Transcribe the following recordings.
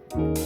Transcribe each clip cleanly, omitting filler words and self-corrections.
What's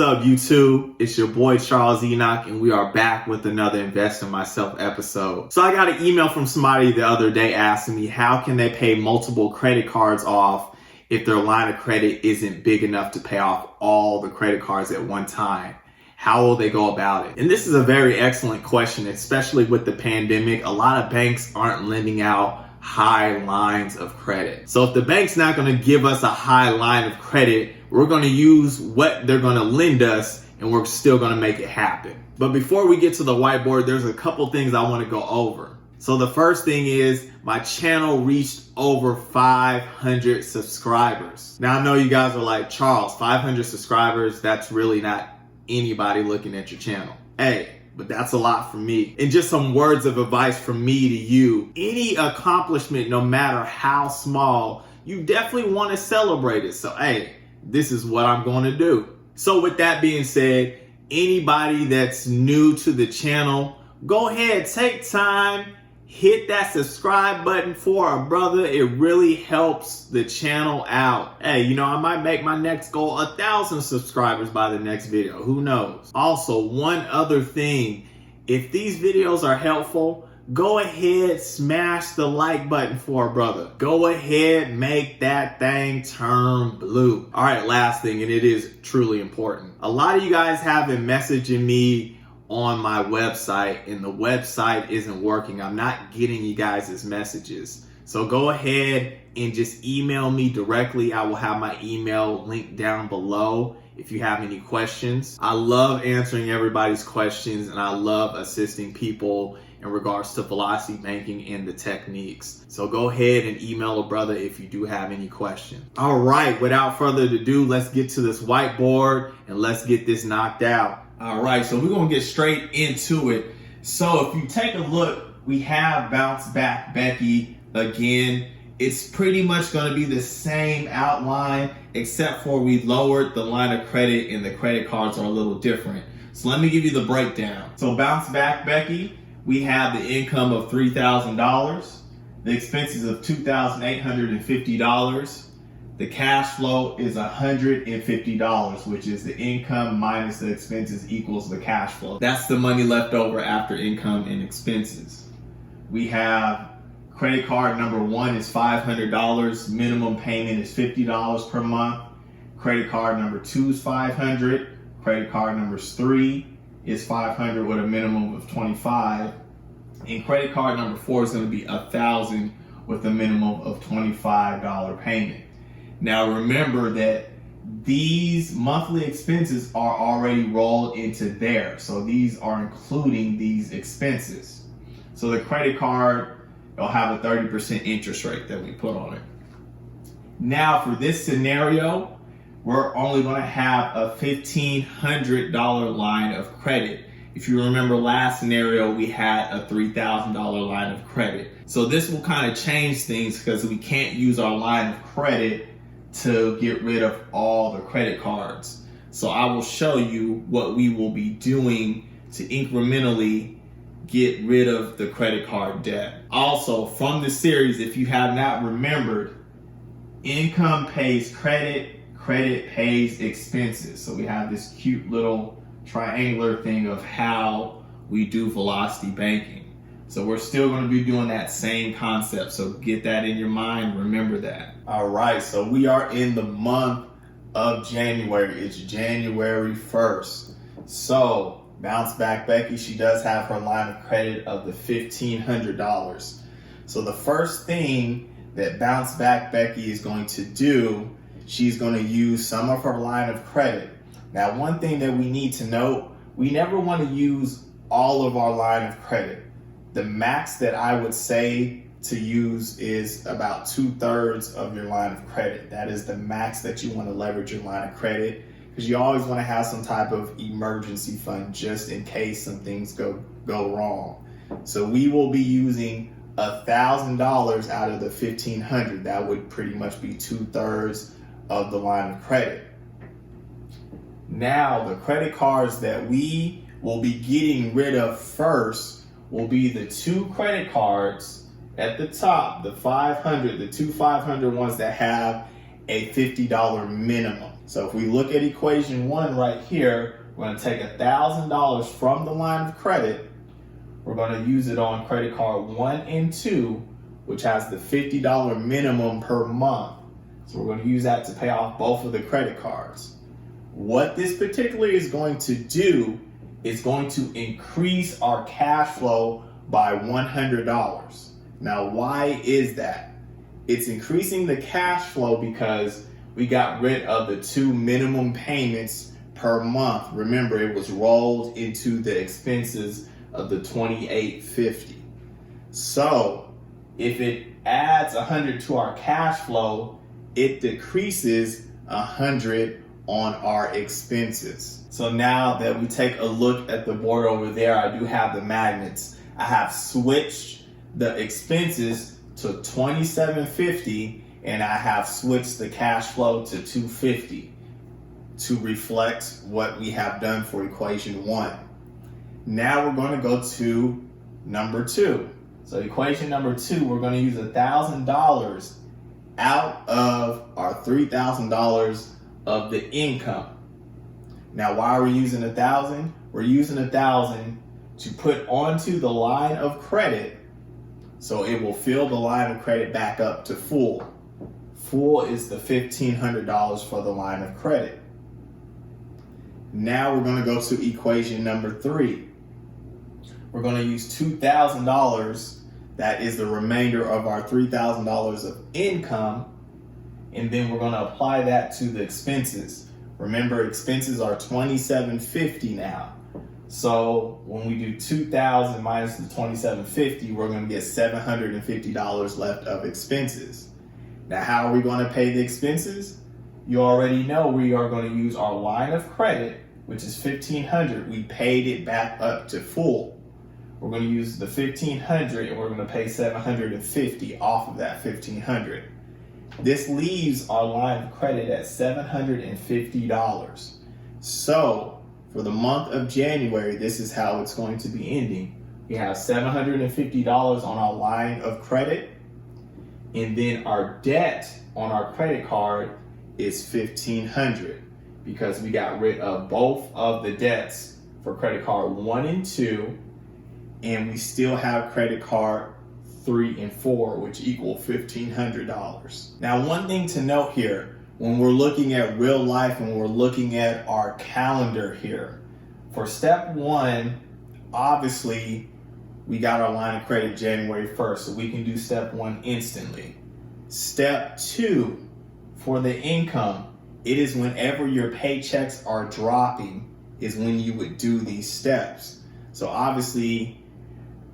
up, YouTube? It's your boy Charles Enoch, and we are back with another Invest in Myself episode. So I got an email from somebody the other day asking me how can they pay multiple credit cards off if their line of credit isn't big enough to pay off all the credit cards at one time. How will they go about it? And this is a very excellent question, especially with the pandemic. A lot of banks aren't lending out high lines of credit. So if the bank's not going to give us a high line of credit, we're going to use what they're going to lend us, and we're still going to make it happen. But before we get to the whiteboard, there's a couple things I want to go over. So the first thing is my channel reached over 500 subscribers. Now I know you guys are like, Charles, 500 subscribers, that's really not anybody looking at your channel. Hey, but that's a lot for me. And just some words of advice from me to you. Any accomplishment, no matter how small, you definitely want to celebrate it. So hey, this is what I'm going to do. So with that being said, anybody that's new to the channel, go ahead, take time, hit that subscribe button for a brother. It really helps the channel out. Hey, I might make my next goal 1,000 subscribers by the next video. Who knows? Also, one other thing, if these videos are helpful, go ahead, smash the like button for a brother. Go ahead, make that thing turn blue. All right, last thing, and it is truly important. A lot of you guys have been messaging me on my website, and the website isn't working. I'm not getting you guys' messages. So go ahead and just email me directly. I will have my email linked down below if you have any questions. I love answering everybody's questions, and I love assisting people in regards to velocity banking and the techniques. So go ahead and email a brother if you do have any questions. All right, without further ado, let's get to this whiteboard and let's get this knocked out. All right, so we're gonna get straight into it. So if you take a look, we have Bounce Back Becky again. It's pretty much gonna be the same outline, except for we lowered the line of credit and the credit cards are a little different. So let me give you the breakdown. So Bounce Back Becky, we have the income of $3,000, the expenses of $2,850. The cash flow is $150, which is the income minus the expenses equals the cash flow. That's the money left over after income and expenses. We have credit card number 1 is $500. Minimum payment is $50 per month. Credit card number 2 is $500. Credit card number 3 is $500 with a minimum of $25. And credit card number 4 is going to be $1,000 with a minimum of $25 payment. Now remember that these monthly expenses are already rolled into there. So these are including these expenses. So the credit card will have a 30% interest rate that we put on it. Now for this scenario, we're only going to have a $1,500 line of credit. If you remember last scenario, we had a $3,000 line of credit. So this will kind of change things because we can't use our line of credit to get rid of all the credit cards. So I will show you what we will be doing to incrementally get rid of the credit card debt. Also, from the series, if you have not remembered, income pays credit, credit pays expenses. So we have this cute little triangular thing of how we do velocity banking. So we're still going to be doing that same concept. So get that in your mind. Remember that. All right. So we are in the month of January. It's January 1st. So Bounce Back Becky, she does have her line of credit of the $1,500. So the first thing that Bounce Back Becky is going to do, she's going to use some of her line of credit. Now, one thing that we need to note, we never want to use all of our line of credit. The max that I would say to use is about 2/3 of your line of credit. That is the max that you want to leverage your line of credit, because you always want to have some type of emergency fund just in case some things go wrong. So we will be using $1,000 out of the $1,500. That would pretty much be 2/3 of the line of credit. Now, the credit cards that we will be getting rid of first will be the 2 credit cards at the top, the 500, the two 500 ones that have a $50 minimum. So if we look at equation 1 right here, we're going to take $1,000 from the line of credit. We're going to use it on credit card 1 and 2, which has the $50 minimum per month. So we're going to use that to pay off both of the credit cards. What this particularly is going to do is going to increase our cash flow by $100. Now, why is that? It's increasing the cash flow because we got rid of the 2 minimum payments per month. Remember, it was rolled into the expenses of the $28.50. So if it adds 100 to our cash flow, it decreases 100 on our expenses. So now that we take a look at the board over there, I do have the magnets. I have switched the expenses to $27.50 and I have switched the cash flow to $250 to reflect what we have done for equation 1. Now we're going to go to number 2. So equation number 2, we're going to use $1,000 out of our $3,000 of the income. Now, why are we using 1,000? We're using 1,000 to put onto the line of credit so it will fill the line of credit back up to full. Full is the $1,500 for the line of credit. Now we're going to go to equation number 3. We're going to use $2,000. That is the remainder of our $3,000 of income. And then we're going to apply that to the expenses. Remember, expenses are $27.50 now. So when we do 2,000 minus the $27.50, we're going to get $750 left of expenses. Now, how are we going to pay the expenses? You already know we are going to use our line of credit, which is $1,500. We paid it back up to full. We're going to use the $1,500 and we're going to pay $750 off of that $1,500. This leaves our line of credit at $750. So for the month of January, this is how it's going to be ending. We have $750 on our line of credit, and then our debt on our credit card is $1,500 because we got rid of both of the debts for credit card 1 and 2, and we still have credit card 3 and 4, which equal $1,500. Now, one thing to note here, when we're looking at real life and we're looking at our calendar here, for step 1, obviously, we got our line of credit January 1st, so we can do step 1 instantly. Step 2, for the income, it is whenever your paychecks are dropping is when you would do these steps. So obviously,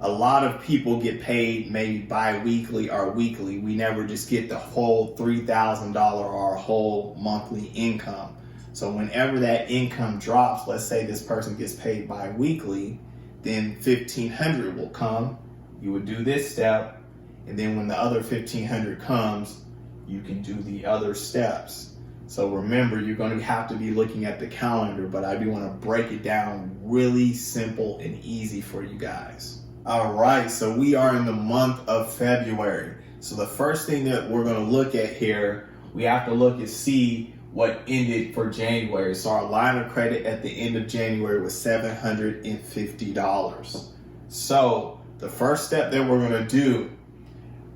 a lot of people get paid maybe bi-weekly or weekly. We never just get the whole $3,000 or our whole monthly income. So whenever that income drops, let's say this person gets paid bi-weekly, then $1,500 will come. You would do this step, and then when the other $1,500 comes, you can do the other steps. So remember, you're going to have to be looking at the calendar, but I do want to break it down really simple and easy for you guys. All right, so we are in the month of February. So the first thing that we're going to look at here, we have to look and see what ended for January. So our line of credit at the end of January was $750. So the first step that we're going to do,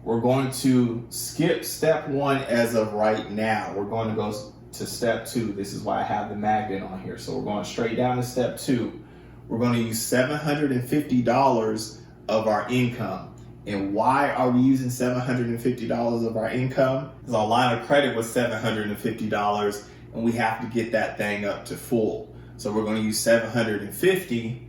we're going to skip step 1 as of right now. We're going to go to step 2. This is why I have the magnet on here. So we're going straight down to step 2. We're going to use $750 of our income. And why are we using $750 of our income? Because our line of credit was $750 and we have to get that thing up to full. So we're going to use $750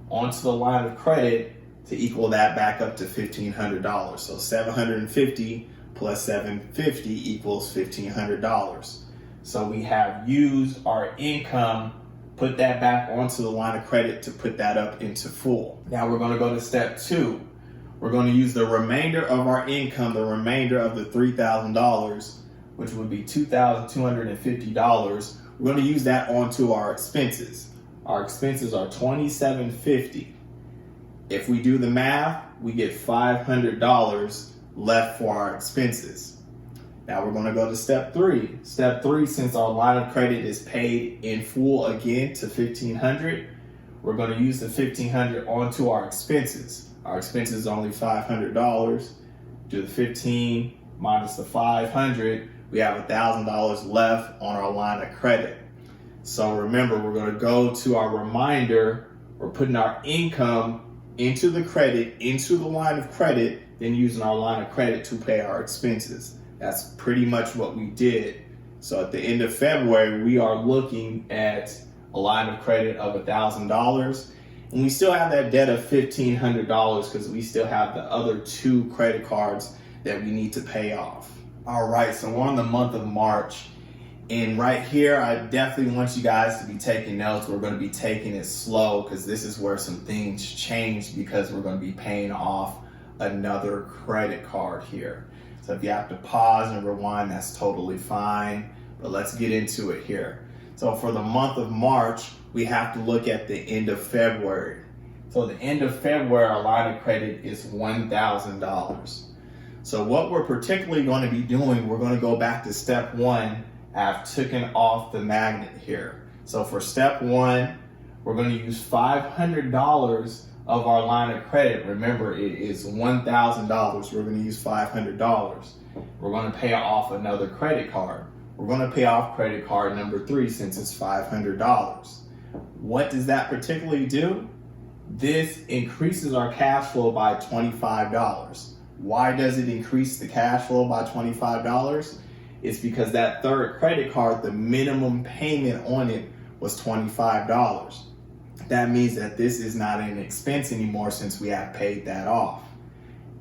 onto the line of credit to equal that back up to $1,500. So $750 plus $750 equals $1,500. So we have used our income, put that back onto the line of credit to put that up into full. Now we're going to go to step 2. We're going to use the remainder of our income, the remainder of the $3,000, which would be $2,250. We're going to use that onto our expenses. Our expenses are $2,750. If we do the math, we get $500 left for our expenses. Now we're going to go to step 3. Step 3, since our line of credit is paid in full again to $1,500, we're going to use the $1,500 onto our expenses. Our expenses are only $500. Do the 15 minus the 500, we have $1,000 left on our line of credit. So remember, we're going to go to our reminder. We're putting our income into the credit, into the line of credit, then using our line of credit to pay our expenses. That's pretty much what we did. So at the end of February, we are looking at a line of credit of $1,000. And we still have that debt of $1,500 because we still have the other 2 credit cards that we need to pay off. All right, so we're on the month of March. And right here, I definitely want you guys to be taking notes. We're going to be taking it slow because this is where some things change, because we're going to be paying off another credit card here. So if you have to pause and rewind, that's totally fine. But let's get into it here. So for the month of March, we have to look at the end of February. So the end of February, our line of credit is $1,000. So what we're particularly going to be doing, we're going to go back to step 1. I've taken off the magnet here. So for step 1, we're going to use $500 of our line of credit. Remember, it is $1,000. We're going to use $500. We're going to pay off another credit card. We're going to pay off credit card number 3 since it's $500. What does that particularly do? This increases our cash flow by $25. Why does it increase the cash flow by $25? It's because that third credit card, the minimum payment on it was $25. That means that this is not an expense anymore since we have paid that off.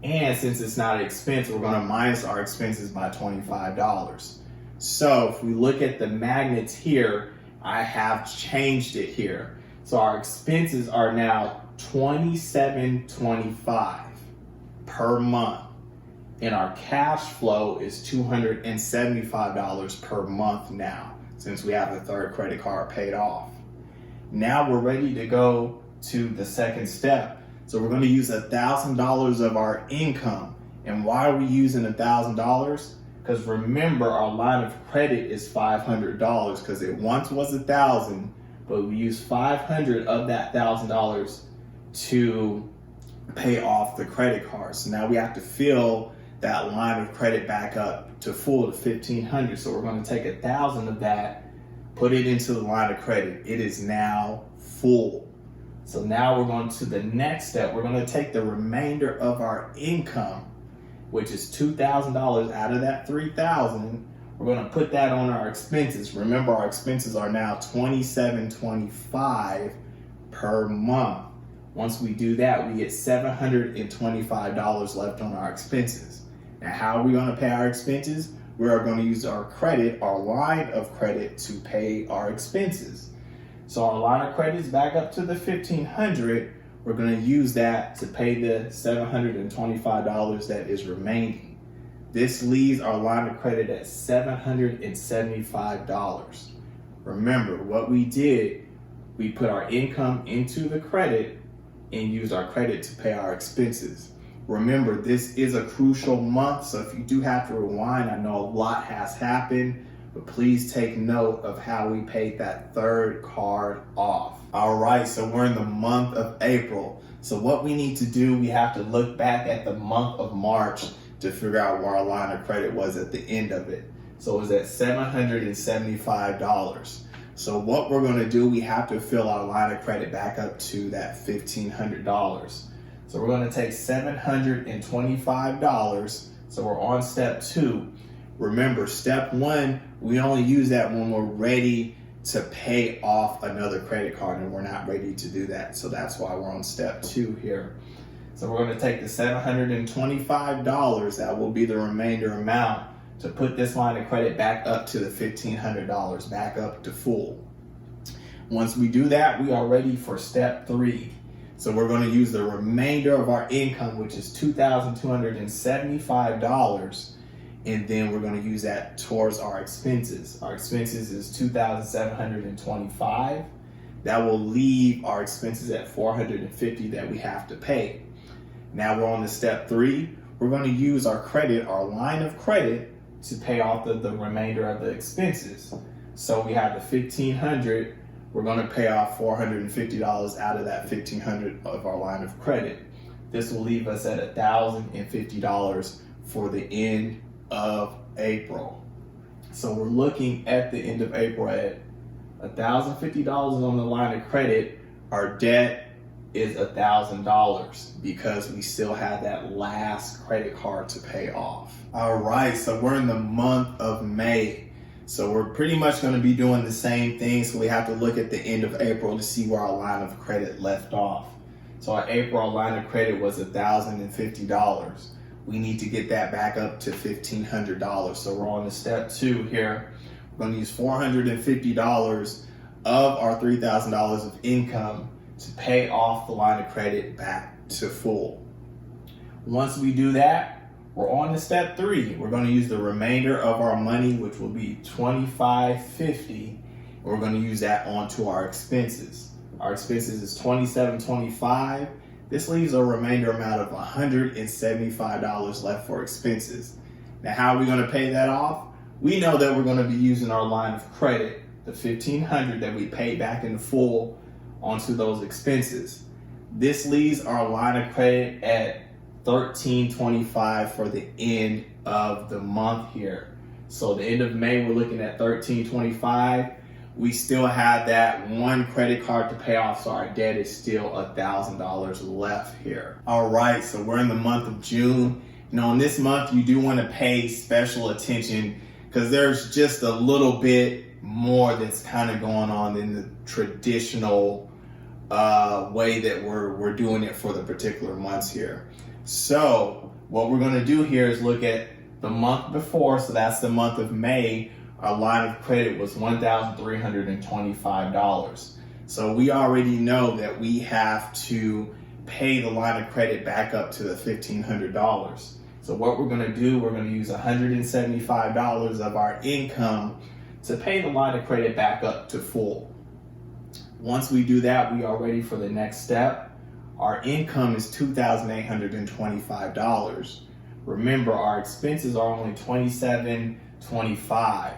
And since it's not an expense, we're going to minus our expenses by $25. So if we look at the magnets here, I have changed it here. So our expenses are now $27.25 per month. And our cash flow is $275 per month now, since we have the third credit card paid off. Now we're ready to go to the second step. So we're going to use $1,000 of our income. And why are we using $1,000? Because remember, our line of credit is $500 because it once was $1,000, but we use $500 of that $1,000 to pay off the credit card. So now we have to fill that line of credit back up to full to $1,500. So we're going to take $1,000 of that, put it into the line of credit. It is now full. So now we're going to the next step. We're going to take the remainder of our income, which is $2,000 out of that $3,000. We're going to put that on our expenses. Remember, our expenses are now $27.25 per month. Once we do that, we get $725 left on our expenses. Now, how are we going to pay our expenses? We are going to use our credit, our line of credit, to pay our expenses. So our line of credit is back up to the $1,500. We're going to use that to pay the $725 that is remaining. This leaves our line of credit at $775. Remember, what we did, we put our income into the credit and used our credit to pay our expenses. Remember, this is a crucial month, so if you do have to rewind, I know a lot has happened, but please take note of how we paid that third card off. All right, so we're in the month of April. So what we need to do, we have to look back at the month of March to figure out where our line of credit was at the end of it. So it was at $775. So what we're going to do, we have to fill our line of credit back up to that $1,500. So we're going to take $725. So we're on step 2. Remember, step 1, we only use that when we're ready to pay off another credit card, and we're not ready to do that. So that's why we're on step 2 here. So we're going to take the $725, that will be the remainder amount, to put this line of credit back up to the $1,500, back up to full. Once we do that, we are ready for step 3. So we're going to use the remainder of our income, which is $2,275, and then we're going to use that towards our expenses. Our expenses is $2,725. That will leave our expenses at $450 that we have to pay. Now we're on to step 3. We're going to use our line of credit, to pay off the remainder of the expenses. So we have the $1,500. We're going to pay off $450 out of that $1,500 of our line of credit. This will leave us at $1,050 for the end of April. So we're looking at the end of April at $1,050 on the line of credit. Our debt is $1,000 because we still have that last credit card to pay off. All right, so we're in the month of May. So we're pretty much going to be doing the same thing. So we have to look at the end of April to see where our line of credit left off. So our April line of credit was $1,050. We need to get that back up to $1,500. So we're on to step 2 here. We're going to use $450 of our $3,000 of income to pay off the line of credit back to full. Once we do that, we're on to step 3. We're going to use the remainder of our money, which will be $2,550, and we're going to use that onto our expenses. Our expenses is $2,725. This leaves a remainder amount of $175 left for expenses. Now, how are we going to pay that off? We know that we're going to be using our line of credit, the $1,500 that we paid back in full, onto those expenses. This leaves our line of credit at $1,325 for the end of the month here. So the end of May, we're looking at $1,325. We still have that one credit card to pay off, so our debt is still $1,000 left here. All right, so we're in the month of June. In this month, you do want to pay special attention because there's just a little bit more that's kind of going on than the traditional way that we're doing it for the particular months here. So what we're going to do here is look at the month before. So that's the month of May. Our line of credit was $1,325. So we already know that we have to pay the line of credit back up to the $1,500. So what we're going to do, we're going to use $175 of our income to pay the line of credit back up to full. Once we do that, we are ready for the next step. Our income is $2,825. Remember, our expenses are only $2,725.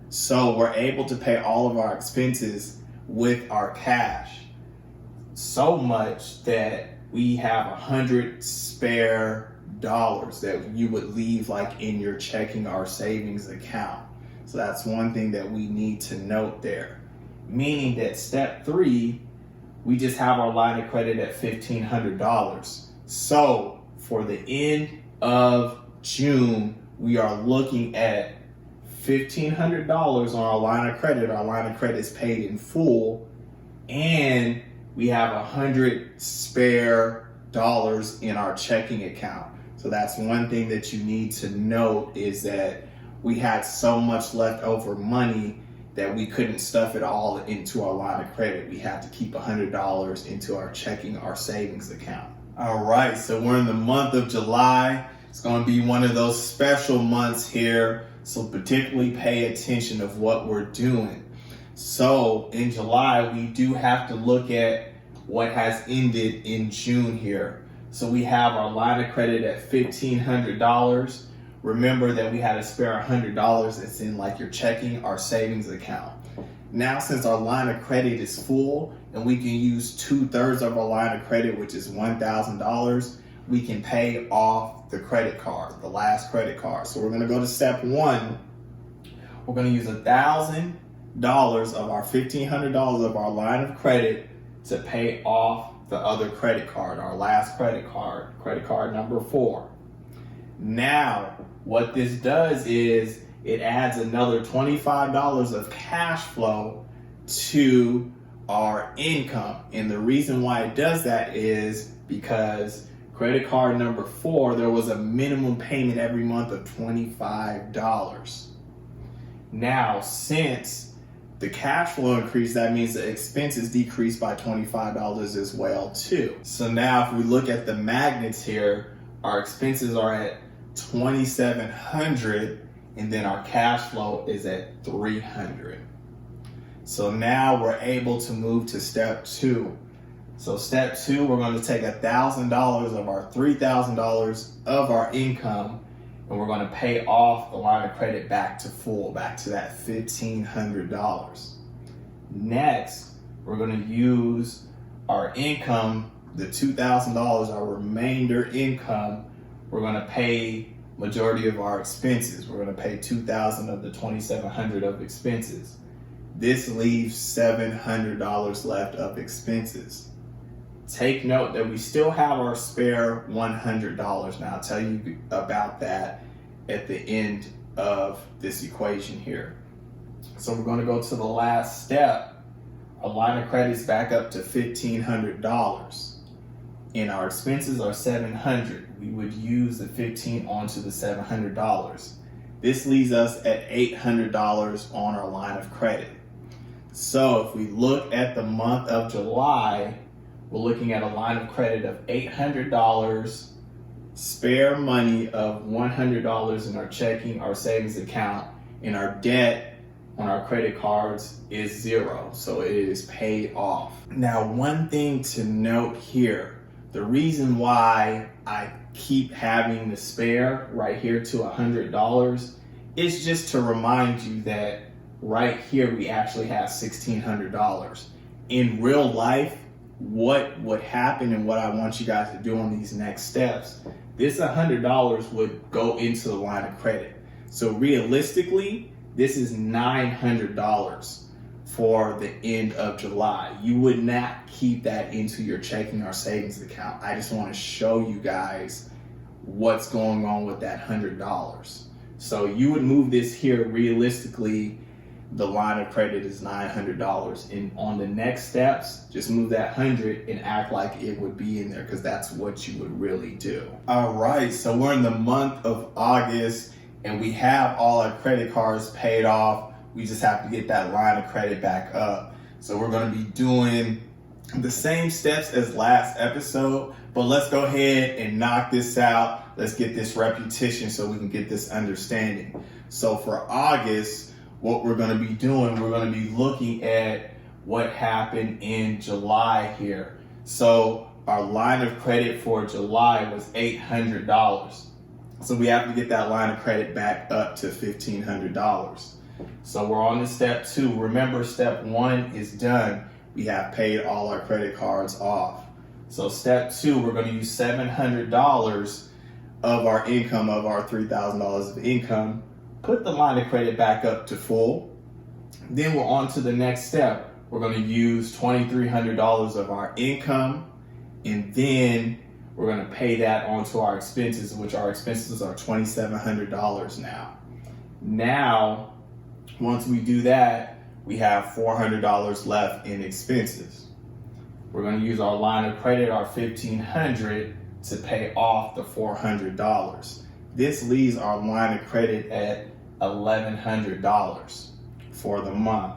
So we're able to pay all of our expenses with our cash. So much that we have 100 spare dollars that you would leave like in your checking or savings account. So that's one thing that we need to note there. Meaning that step 3, we just have our line of credit at $1,500. So for the end of June, we are looking at $1,500 on our line of credit. Our line of credit is paid in full, and we have 100 spare dollars in our checking account. So that's one thing that you need to note, is that we had so much leftover money that we couldn't stuff it all into our line of credit. We had to keep $100 into our checking, our savings account. All right, so we're in the month of July. It's going to be one of those special months here. So particularly pay attention of what we're doing. So in July, we do have to look at what has ended in June here. So we have our line of credit at $1,500. Remember that we had a spare $100 that's in like your checking or savings account. Now, since our line of credit is full and we can use 2/3 of our line of credit, which is $1,000, we can pay off the credit card, the last credit card. So we're going to go to step 1. We're going to use $1,000 of our $1,500 of our line of credit to pay off the other credit card, our last credit card number 4. Now, what this does is it adds another $25 of cash flow to our income. And the reason why it does that is because credit card number 4, there was a minimum payment every month of $25. Now, since the cash flow increased, that means the expenses decreased by $25 as well too. So now if we look at the magnets here, our expenses are at $2,700, and then our cash flow is at $300. So now we're able to move to step 2. So step 2, we're going to take $1,000 of our $3,000 of our income, and we're going to pay off the line of credit back to full, back to that $1,500. Next, we're going to use our income, the $2,000, our remainder income. We're going to pay majority of our expenses. We're going to pay $2,000 of the $2,700 of expenses. This leaves $700 left of expenses. Take note that we still have our spare $100. Now I'll tell you about that at the end of this equation here. So we're going to go to the last step. Our line of credit is back up to $1,500 and our expenses are $700. We would use the 15 onto the $700. This leaves us at $800 on our line of credit. So if we look at the month of July, we're looking at a line of credit of $800, spare money of $100 in our checking, our savings account, and our debt on our credit cards is 0. So it is paid off. Now, one thing to note here, the reason why I keep having the spare right here to $100 is just to remind you that right here we actually have $1,600. In real life, what would happen and what I want you guys to do on these next steps, this $100 would go into the line of credit. So realistically, this is $900 for the end of July. You would not keep that into your checking or savings account. I just want to show you guys what's going on with that $100. So you would move this here. Realistically, the line of credit is $900. And on the next steps, just move that 100 and act like it would be in there, because that's what you would really do. All right, so we're in the month of August and we have all our credit cards paid off. We just have to get that line of credit back up. So we're going to be doing the same steps as last episode, but let's go ahead and knock this out. Let's get this repetition so we can get this understanding. So for August, what we're going to be doing, we're going to be looking at what happened in July here. So our line of credit for July was $800. So we have to get that line of credit back up to $1,500. So we're on to step 2. Remember, step 1 is done. We have paid all our credit cards off. So step 2, we're going to use $700 of our income, of our $3,000 of income, put the line of credit back up to full. Then we're on to the next step. We're going to use $2,300 of our income, and then we're going to pay that onto our expenses, which our expenses are $2,700 now. Now, once we do that, we have $400 left in expenses. We're going to use our line of credit, our $1,500, to pay off the $400. This leaves our line of credit at $1,100 for the month.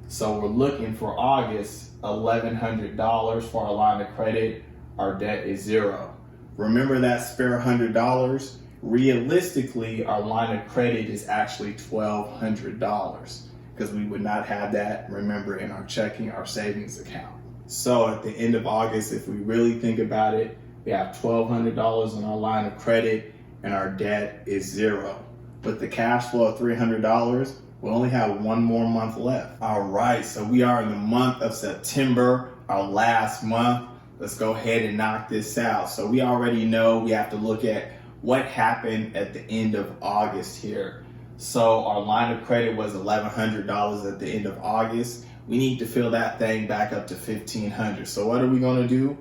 So we're looking for August, $1,100 for our line of credit. Our debt is 0. Remember that spare $100? Realistically, our line of credit is actually $1,200 because we would not have that, remember, in our checking, our savings account. So at the end of August, if we really think about it, we have $1,200 on our line of credit and our debt is 0. With the cash flow of $300, we only have 1 more month left. All right, so we are in the month of September, our last month. Let's go ahead and knock this out. So we already know we have to look at what happened at the end of August here. So our line of credit was $1,100 at the end of August. We need to fill that thing back up to $1,500. So what are we going to do?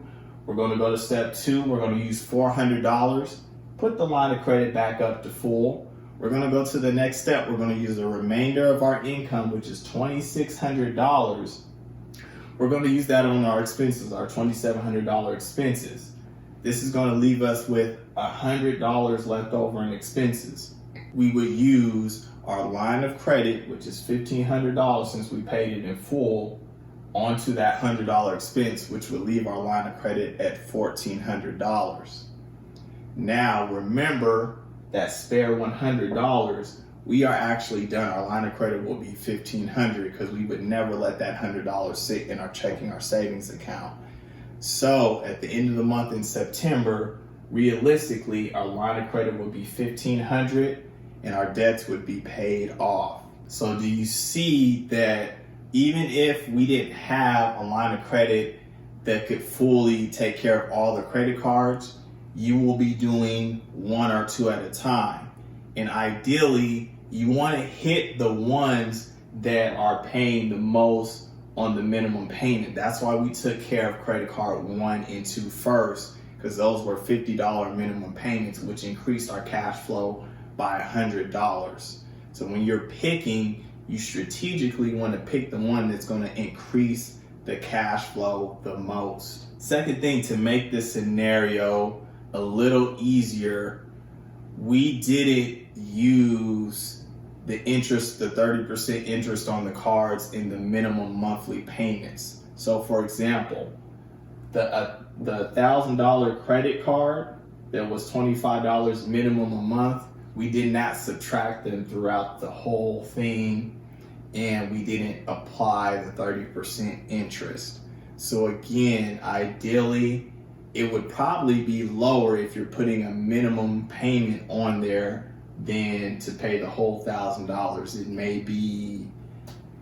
We're going to go to step 2. We're going to use $400, put the line of credit back up to full. We're going to go to the next step. We're going to use the remainder of our income, which is $2,600. We're going to use that on our expenses, our $2,700 expenses. This is going to leave us with $100 left over in expenses. We would use our line of credit, which is $1,500 since we paid it in full, onto that $100 expense, which would leave our line of credit at $1,400. Now, remember that spare $100, we are actually done. Our line of credit will be $1,500 because we would never let that $100 sit in our checking, our savings account. So at the end of the month in September, realistically, our line of credit would be $1,500 and our debts would be paid off. So do you see that even if we didn't have a line of credit that could fully take care of all the credit cards, you will be doing one or two at a time. And ideally, you want to hit the ones that are paying the most on the minimum payment. That's why we took care of credit card 1 and 2 first, because those were $50 minimum payments, which increased our cash flow by $100. So when you're picking, you strategically want to pick the one that's going to increase the cash flow the most. Second thing, to make this scenario a little easier, we didn't use the interest, the 30% interest on the cards in the minimum monthly payments. So for example, the $1,000 credit card that was $25 minimum a month, we did not subtract them throughout the whole thing, and we didn't apply the 30% interest. So again, ideally, it would probably be lower if you're putting a minimum payment on there than to pay the whole $1,000. It may be,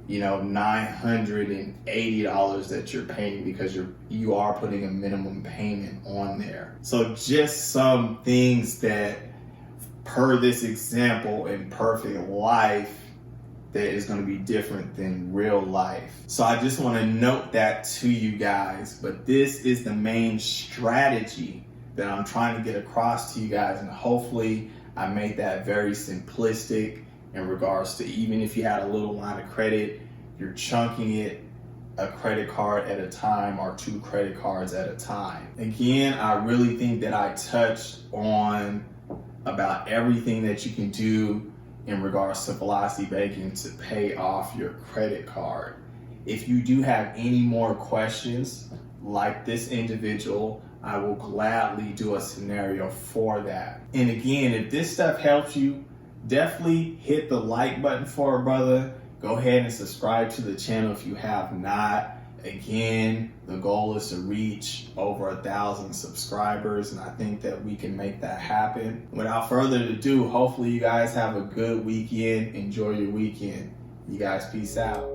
$980 that you're paying because you are putting a minimum payment on there. So just some things that, per this example, in perfect life, that is going to be different than real life. So I just want to note that to you guys, but this is the main strategy that I'm trying to get across to you guys, and hopefully I made that very simplistic in regards to, even if you had a little line of credit, you're chunking it a credit card at a time or 2 credit cards at a time. Again, I really think that I touched on about everything that you can do in regards to velocity banking to pay off your credit card. If you do have any more questions like this individual, I will gladly do a scenario for that. And again, if this stuff helps you, definitely hit the like button for a brother. Go ahead and subscribe to the channel if you have not. Again, the goal is to reach over 1,000 subscribers, and I think that we can make that happen. Without further ado, hopefully you guys have a good weekend. Enjoy your weekend. You guys, peace out.